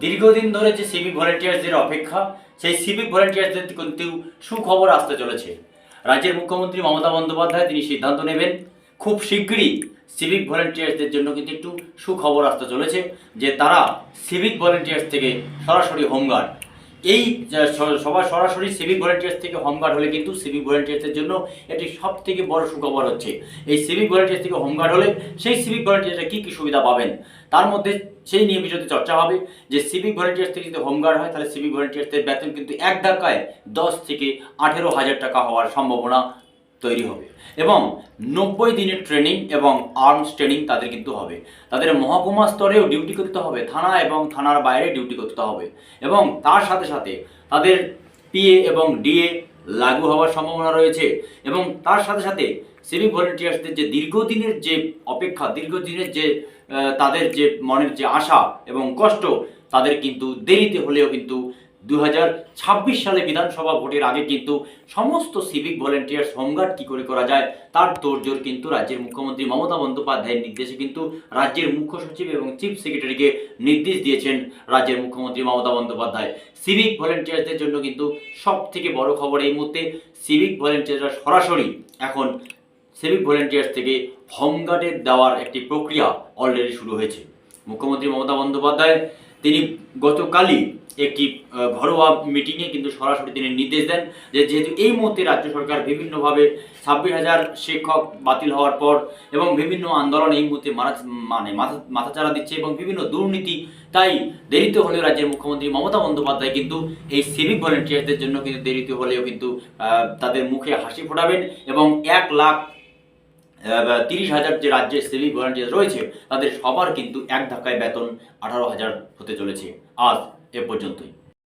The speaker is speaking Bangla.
দীর্ঘদিন ধরে যে সিভিক ভলেন্টিয়ার্সদের অপেক্ষা, সেই সিভিক ভলেন্টিয়ার্সদের কিন্তু সুখবর আসতে চলেছে। রাজ্যের মুখ্যমন্ত্রী মমতা বন্দ্যোপাধ্যায় তিনি সিদ্ধান্ত নেবেন খুব শীঘ্রই সিভিক ভলেন্টিয়ার্সদের জন্য কিন্তু একটু সুখবর আসতে চলেছে যে তারা সিভিক ভলেন্টিয়ার্স থেকে সরাসরি হোমগার্ড, এই সবার সরাসরি সিভিক ভলেন্টিয়ার্স থেকে হোমগার্ড হলে কিন্তু সিভিক ভলেন্টিয়ার্সের জন্য এটি সব থেকে বড় সুখবর হচ্ছে। এই সিভিক ভলেন্টিয়ার্স থেকে হোমগার্ড হলে সেই সিভিক ভলেন্টিয়ার্সরা কী কী সুবিধা পাবেন তার মধ্যে সেই নিয়ে বিষয়তে চর্চা হবে যে সিভিক ভলেন্টিয়ার্স থেকে যদি হোমগার্ড হয় তাহলে সিভিক ভলেন্টিয়ার্সদের বেতন কিন্তু এক ধাক্কায় 10 থেকে 18,000 টাকা হওয়ার সম্ভাবনা তৈরি হবে এবং 90 দিনের ট্রেনিং এবং আর্মস ট্রেনিং তাদের কিন্তু হবে। তাদের মহকুমা স্তরেও ডিউটি করতে হবে, থানা এবং থানার বাইরে ডিউটি করতে হবে এবং তার সাথে সাথে তাদের পিএ এবং ডিএ লাগু হওয়ার সম্ভাবনা রয়েছে এবং তার সাথে সাথে সিভিক ভলেন্টিয়ার্সদের যে দীর্ঘদিনের যে অপেক্ষা, দীর্ঘদিনের যে তাদের যে মনের যে আশা এবং কষ্ট, তাদের কিন্তু দেরিতে হলেও কিন্তু 2026 সালে বিধানসভা ভোটের আগে কিন্তু সমস্ত সিভিক ভলেন্টিয়ার্স হোমগার্ড কী করে করা যায় তার তোড়জোড় কিন্তু রাজ্যের মুখ্যমন্ত্রী মমতা বন্দ্যোপাধ্যায়ের নির্দেশে কিন্তু রাজ্যের মুখ্য সচিব এবং চিফ সেক্রেটারিকে নির্দেশ দিয়েছেন রাজ্যের মুখ্যমন্ত্রী মমতা বন্দ্যোপাধ্যায়। সিভিক ভলেন্টিয়ার্সদের জন্য কিন্তু সব থেকে বড় খবর এই মুহূর্তে, সিভিক ভলেন্টিয়াররা সরাসরি এখন সিভিক ভলেন্টিয়ার্স থেকে হোমগার্ডের দেওয়ার একটি প্রক্রিয়া অলরেডি শুরু হয়েছে। মুখ্যমন্ত্রী মমতা বন্দ্যোপাধ্যায় তিনি গতকালই একটি ঘরোয়া মিটিংয়ে কিন্তু সরাসরি তিনি নির্দেশ দেন যে যেহেতু এই মুহূর্তে রাজ্য সরকার বিভিন্নভাবে 26,000 শিক্ষক বাতিল হওয়ার পর এবং বিভিন্ন আন্দোলন এই মুহূর্তে মাথাচাড়া দিচ্ছে এবং বিভিন্ন দুর্নীতি, তাই দেরিতে হলেও রাজ্যের মুখ্যমন্ত্রী মমতা বন্দ্যোপাধ্যায় কিন্তু এই সিভিক ভলেন্টিয়ারদের জন্য কিন্তু দেরিতে হলেও কিন্তু তাদের মুখে হাসি ফোটাবেন এবং 1,30,000 যে রাজ্যের সিভিক ভলেন্টিয়ার রয়েছে তাদের সবার কিন্তু এক ধাক্কায় বেতন 18,000 হতে চলেছে। আজ এ পর্যন্তই।